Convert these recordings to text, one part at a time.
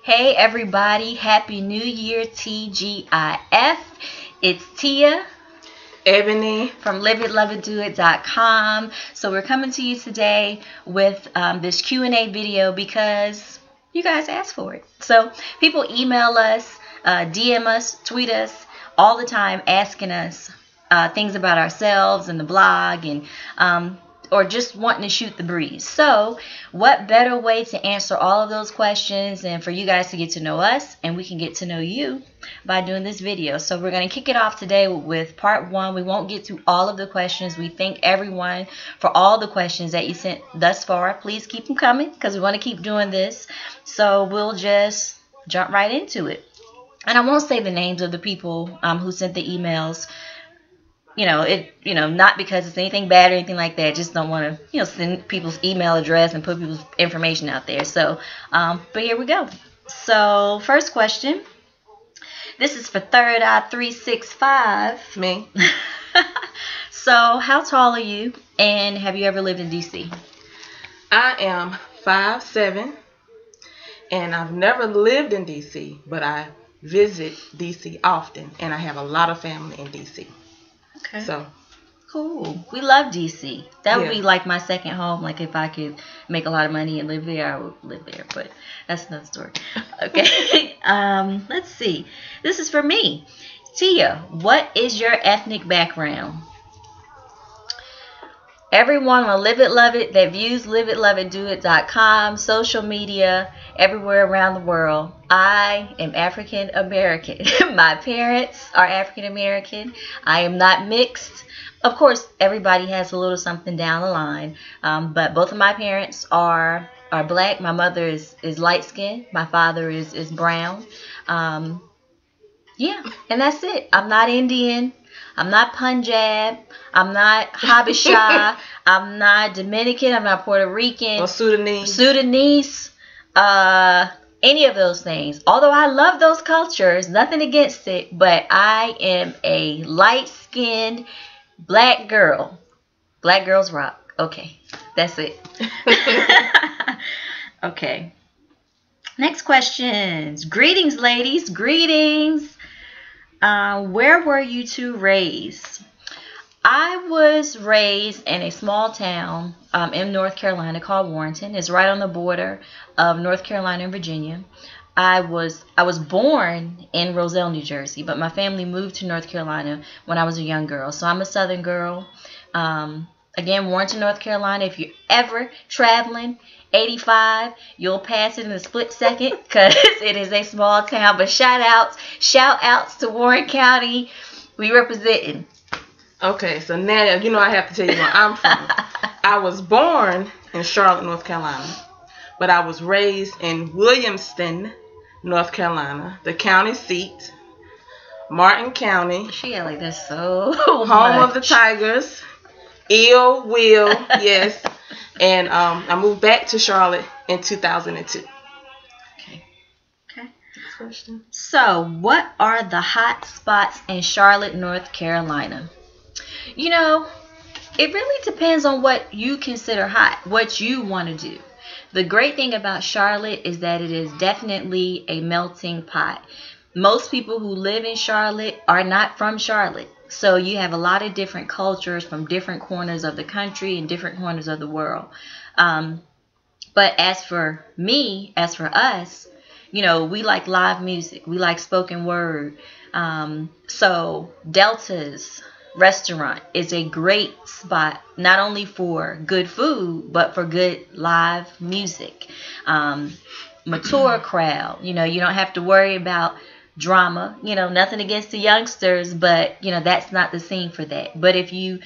Hey everybody, Happy New Year, TGIF. It's Tia Ebony. from liveitloveitdoit.com. So we're coming to you today with this Q&A video because you guys asked for it. So people email us, DM us, tweet us all the time asking us things about ourselves and the blog and or just wanting to shoot the breeze. So what better way to answer all of those questions and for you guys to get to know us and we can get to know you by doing this video. So we're going to kick it off today with part one. We won't get to all of the questions. We thank everyone for all the questions that you sent thus far. Please keep them coming because we want to keep doing this. So we'll just jump right into it. And I won't say the names of the people who sent the emails. Not because it's anything bad or anything like that. Just don't want to, send people's email address and put people's information out there. So, but here we go. So, first question. This is for Third Eye 365. Me. So, how tall are you, and have you ever lived in DC? I am 5'7", and I've never lived in DC, but I visit DC often, and I have a lot of family in DC. Okay. So cool. We love DC. That would Yeah. be like my second home. Like if I could make a lot of money and live there, I would live there. But that's another story. Okay. Let's see. This is for me. Tia, what is your ethnic background? Everyone on Live It Love It that views liveitloveitdoit.com, social media, everywhere around the world. I am African American. My parents are African American. I am not mixed. Of course, everybody has a little something down the line. But both of my parents are black. My mother is light skinned. My father is brown. Yeah, and that's it. I'm not Indian. I'm not Punjab. I'm not Habesha. I'm not Dominican. I'm not Puerto Rican. or Sudanese. Any of those things. Although I love those cultures, nothing against it, but I am a light-skinned black girl. Black girls rock. Okay, that's it. Okay. Next questions. Greetings, ladies. Greetings. Where were you two raised? I was raised in a small town in North Carolina called Warrenton. It's right on the border of North Carolina and Virginia. I was born in Roselle, New Jersey, but my family moved to North Carolina when I was a young girl. So I'm a Southern girl. Again, Warrenton, North Carolina. If you're ever traveling 85, you'll pass it in a split second because it is a small town. But shout outs to Warren County. We representing. Okay, so now I have to tell you where I'm from. I was born in Charlotte, North Carolina, but I was raised in Williamston, North Carolina, the county seat, Martin County. She got like that so home much. of the Tigers. Will, yes. And I moved back to Charlotte in 2002. Okay. Next question. So, what are the hot spots in Charlotte, North Carolina? It really depends on what you consider hot, what you want to do. The great thing about Charlotte is that it is definitely a melting pot. Most people who live in Charlotte are not from Charlotte. So you have a lot of different cultures from different corners of the country and different corners of the world. But as for me, as for us, we like live music. We like spoken word. So Delta's restaurant is a great spot, not only for good food, but for good live music. Mature crowd. You don't have to worry about drama. Nothing against the youngsters, but that's not the scene for that. But if you're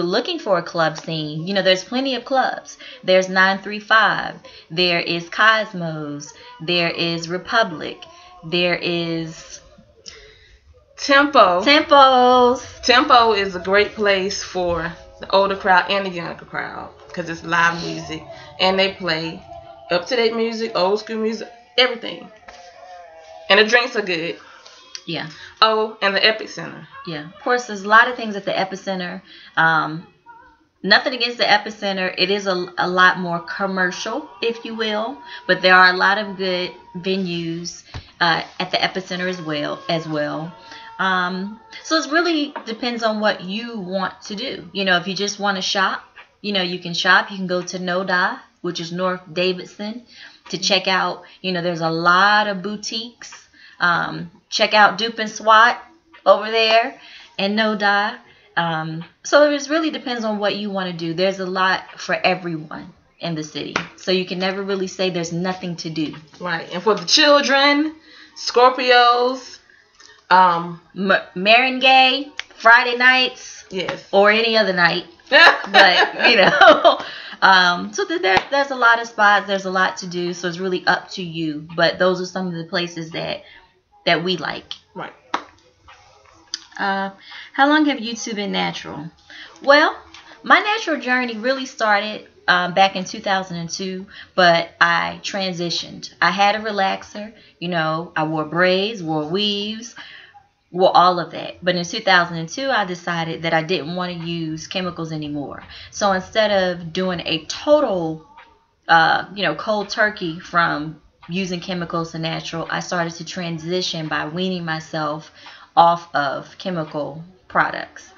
looking for a club scene, there's plenty of clubs. There's 935. There is Cosmos. There is Republic. There is Tempo. Tempos. Tempo is a great place for the older crowd and the younger crowd because it's live music and they play up-to-date music, old school music, everything. And the drinks are good. Yeah. Oh, and the Epic Center. Yeah. Of course, there's a lot of things at the Epicenter. Nothing against the Epicenter. It is a lot more commercial, if you will, but there are a lot of good venues at the Epicenter as well. So it really depends on what you want to do. If you just want to shop, you can shop. You can go to Noda, which is North Davidson, to check out. There's a lot of boutiques. Check out Dupe and Swat over there and Noda. So it really depends on what you want to do. There's a lot for everyone in the city. So you can never really say there's nothing to do. Right. And for the children, Scorpios, Marangay, Friday nights. Yes. Or any other night. But, so there's a lot of spots. There's a lot to do. So it's really up to you. But those are some of the places that we like. Right. How long have you two been natural? Well, my natural journey really started back in 2002, but I transitioned. I had a relaxer. I wore braids, wore weaves, wore all of that. But in 2002, I decided that I didn't want to use chemicals anymore. So instead of doing a total, cold turkey from using chemicals to natural, I started to transition by weaning myself off of chemical products.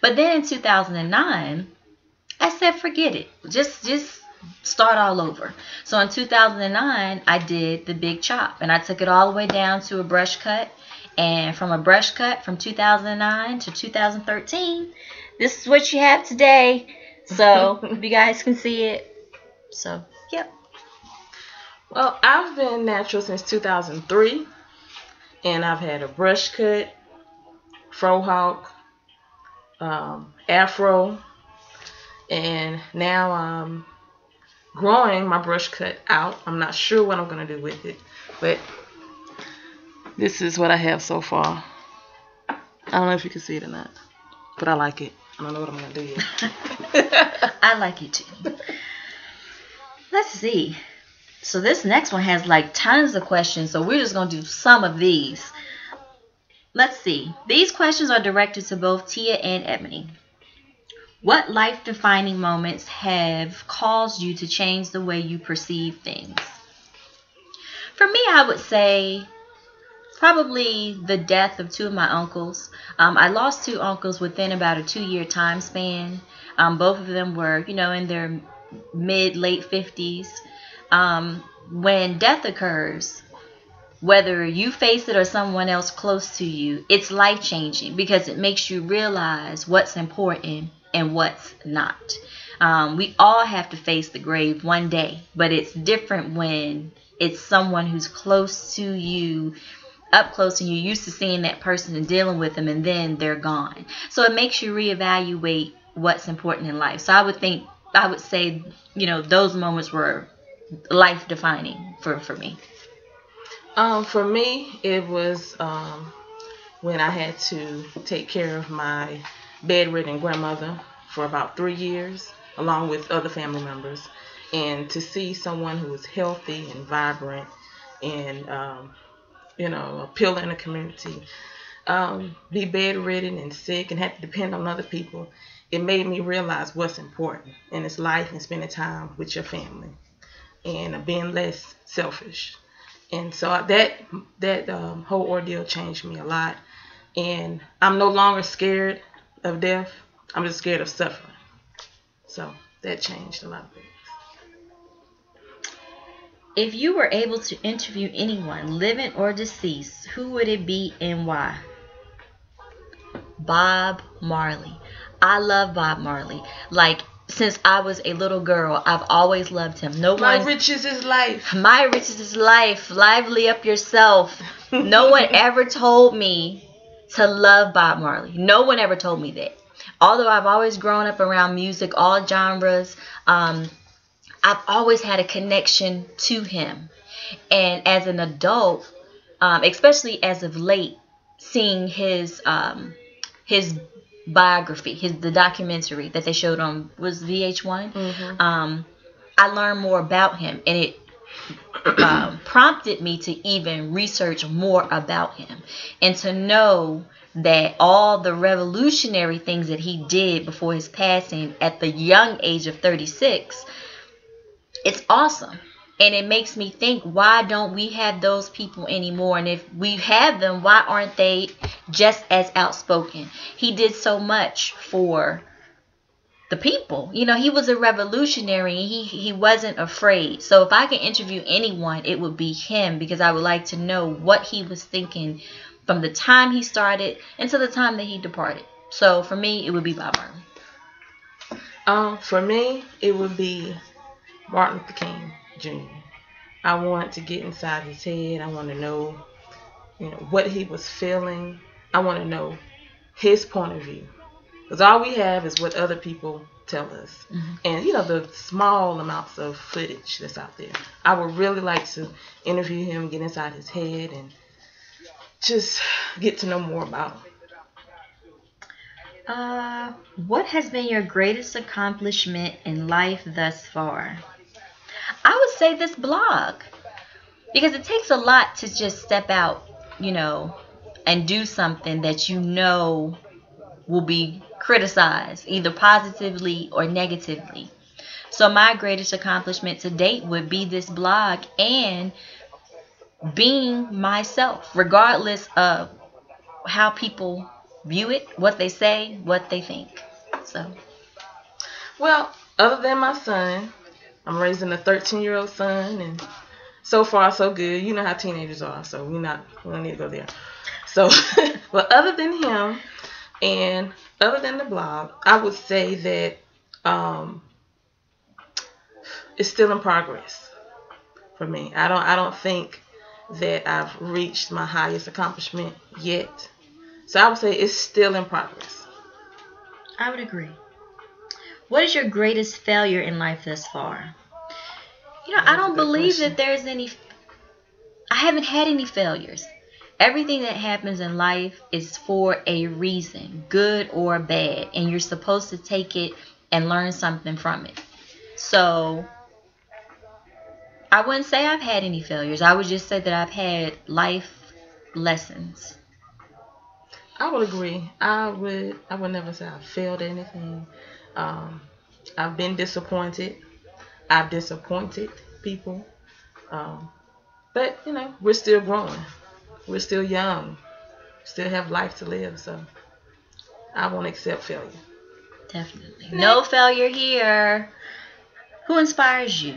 But then in 2009, I said, forget it. Just start all over. So in 2009, I did the big chop, and I took it all the way down to a brush cut. And from a brush cut from 2009 to 2013, this is what you have today. So if you guys can see it. So, yep. Well, I've been natural since 2003, and I've had a brush cut, frohawk, afro, and now I'm growing my brush cut out. I'm not sure what I'm going to do with it, but this is what I have so far. I don't know if you can see it or not, but I like it. I don't know what I'm going to do yet. I like it too. Let's see. So this next one has like tons of questions, so we're just going to do some of these. Let's see. These questions are directed to both Tia and Ebony. What life-defining moments have caused you to change the way you perceive things? For me, I would say probably the death of two of my uncles. I lost two uncles within about a 2-year time span. Both of them were, in their late 50s. When death occurs, whether you face it or someone else close to you, it's life-changing because it makes you realize what's important and what's not. We all have to face the grave one day, but it's different when it's someone who's close to you, up close, and you're used to seeing that person and dealing with them, and then they're gone. So it makes you reevaluate what's important in life. So I would say, those moments were life-defining for me. For me, it was when I had to take care of my bedridden grandmother for about 3 years, along with other family members. And to see someone who was healthy and vibrant and, a pillar in the community, be bedridden and sick and have to depend on other people, it made me realize what's important in this life and spending time with your family and being less selfish. And so that whole ordeal changed me a lot. And I'm no longer scared of death. I'm just scared of suffering. So that changed a lot of things. If you were able to interview anyone, living or deceased, who would it be and why? Bob Marley. I love Bob Marley. Since I was a little girl, I've always loved him. My riches is life. My riches is life. Lively up yourself. No one ever told me to love Bob Marley. No one ever told me that. Although I've always grown up around music, all genres, I've always had a connection to him. And as an adult, especially as of late, seeing his biography, the documentary that they showed on was VH1. Mm-hmm. I learned more about him, and it prompted me to even research more about him and to know that all the revolutionary things that he did before his passing at the young age of 36, it's awesome. And it makes me think, why don't we have those people anymore? And if we have them, why aren't they just as outspoken? He did so much for the people. You know, he was a revolutionary, and he wasn't afraid. So if I could interview anyone, it would be him, because I would like to know what he was thinking from the time he started until the time that he departed. So for me, it would be Bob Martin. For me, it would be Martin Luther King Jr. I want to get inside his head. I want to know, what he was feeling. I want to know his point of view. Because all we have is what other people tell us. Mm-hmm. And, the small amounts of footage that's out there. I would really like to interview him, get inside his head, and just get to know more about him. What has been your greatest accomplishment in life thus far? I would say this blog. Because it takes a lot to just step out, and do something that will be criticized, either positively or negatively. So my greatest accomplishment to date would be this blog and being myself, regardless of how people view it, what they say, what they think. So, well, other than my son, I'm raising a 13-year-old son, and so far so good. You know how teenagers are, so we don't need to go there. So, but other than him and other than the blog, I would say that it's still in progress for me. I don't think that I've reached my highest accomplishment yet. So I would say it's still in progress. I would agree. What is your greatest failure in life thus far? I don't believe that there's any. I haven't had any failures. Everything that happens in life is for a reason, good or bad, and you're supposed to take it and learn something from it. So I wouldn't say I've had any failures. I would just say that I've had life lessons. I would agree. I would never say I failed at anything. I've been disappointed. I've disappointed people. But, we're still growing. We're still young. Still have life to live. So I won't accept failure. Definitely. No failure here. Who inspires you?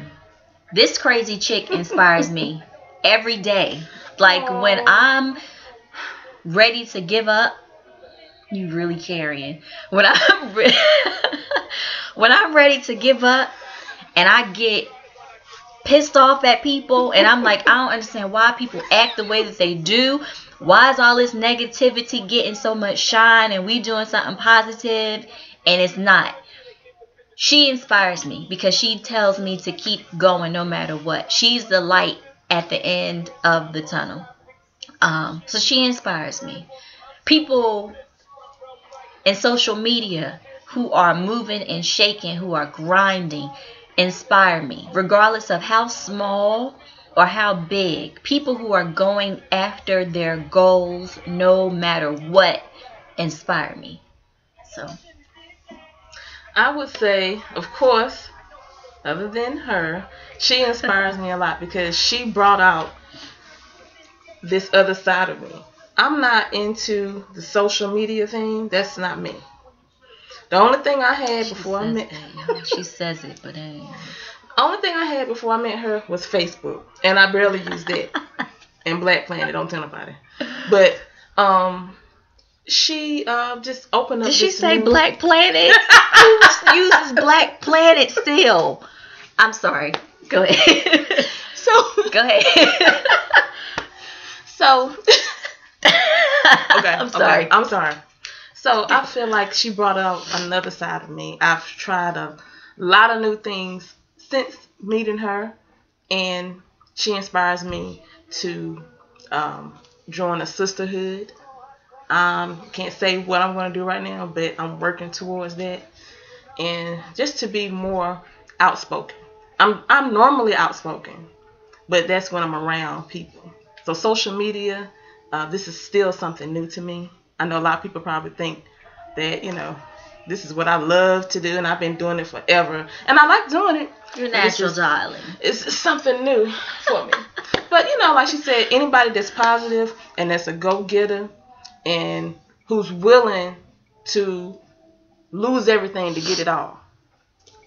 This crazy chick inspires me every day. Like, aww, when I'm ready to give up, you really carrying. When I'm when I'm ready to give up and I get pissed off at people and I'm like, I don't understand why people act the way that they do. Why is all this negativity getting so much shine and we doing something positive and it's not? She inspires me because she tells me to keep going no matter what. She's the light at the end of the tunnel. So she inspires me. People in social media who are moving and shaking, who are grinding, inspire me. Regardless of how small or how big, people who are going after their goals no matter what inspire me. So I would say, of course, other than her, she inspires me a lot because she brought out this other side of me. I'm not into the social media thing. That's not me. The only thing I had before I met her, she says it, but only thing I had before I met her was Facebook, and I barely used it. And Black Planet, don't tell nobody. But she just opened up. Did she say Black Planet? Who uses Black Planet still? I'm sorry. Go ahead. Go ahead. So. Okay. I'm sorry. Okay, I'm sorry. So I feel like she brought out another side of me. I've tried a lot of new things since meeting her, and she inspires me to join a sisterhood. Can't say what I'm going to do right now, but I'm working towards that, and just to be more outspoken. I'm normally outspoken, but that's when I'm around people. So social media, this is still something new to me, I know a lot of people probably think that, this is what I love to do, and I've been doing it forever. And I like doing it. You're natural, darling. It's something new for me. But, like she said, anybody that's positive and that's a go-getter and who's willing to lose everything to get it all,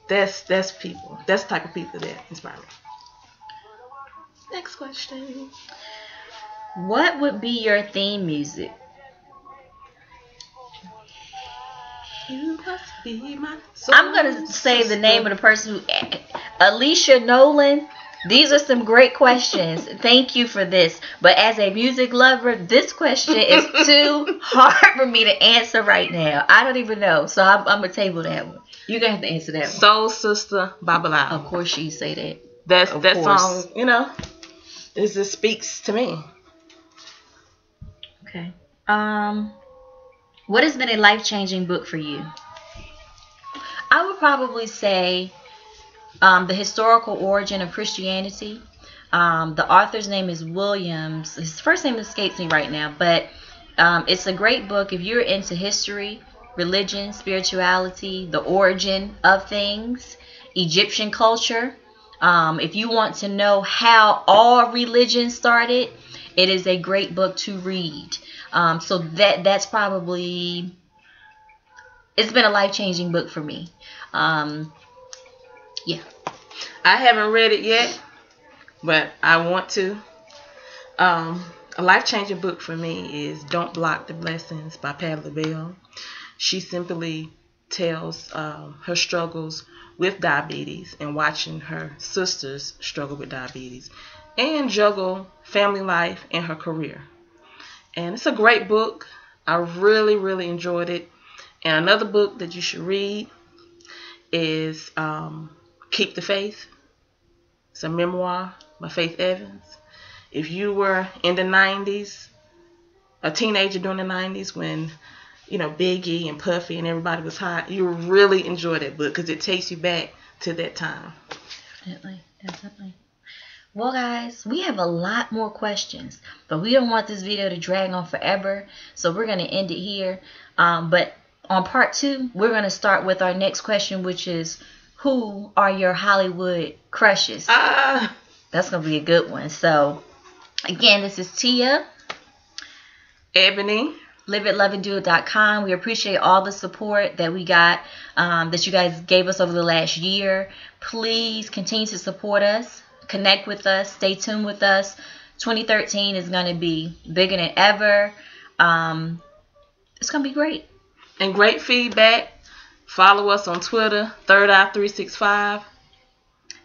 that's people. That's the type of people that inspire me. Next question. What would be your theme music? You must be my soul. I'm going to say the name of the person who... Alicia Nolan. These are some great questions. Thank you for this. But as a music lover, this question is too hard for me to answer right now. I don't even know. So I'm going to table that one. You're going to have to answer that one. Soul Sister by Bilal. Of course you say that. That song, it just speaks to me. Okay. What has been a life-changing book for you? I would probably say The Historical Origin of Christianity. The author's name is Williams. His first name escapes me right now, but it's a great book if you're into history, religion, spirituality, the origin of things, Egyptian culture. If you want to know how all religions started, it is a great book to read. So that's probably, it's been a life-changing book for me. Yeah. I haven't read it yet, but I want to. A life-changing book for me is Don't Block the Blessings by Patti LaBelle. She simply tells her struggles with diabetes and watching her sisters struggle with diabetes and juggle family life and her career. And it's a great book. I really, really enjoyed it. And another book that you should read is Keep the Faith. It's a memoir by Faith Evans. If you were in the 90s, a teenager during the 90s when, Biggie and Puffy and everybody was hot, you would really enjoy that book because it takes you back to that time. Definitely. Well, guys, we have a lot more questions, but we don't want this video to drag on forever, so we're going to end it here. But on part 2, we're going to start with our next question, which is, who are your Hollywood crushes? That's going to be a good one. So, again, this is Tia. Ebony. LiveItLoveItDoIt.com. We appreciate all the support that we got, that you guys gave us over the last year. Please continue to support us. Connect with us. Stay tuned with us. 2013 is going to be bigger than ever. It's going to be great. And great feedback. Follow us on Twitter, Third Eye 365.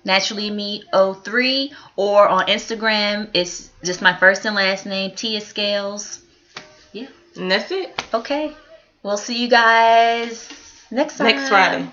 Naturally Me 03, or on Instagram, it's just my first and last name, Tia Scales. Yeah. And that's it. Okay. We'll see you guys next time. Next Friday.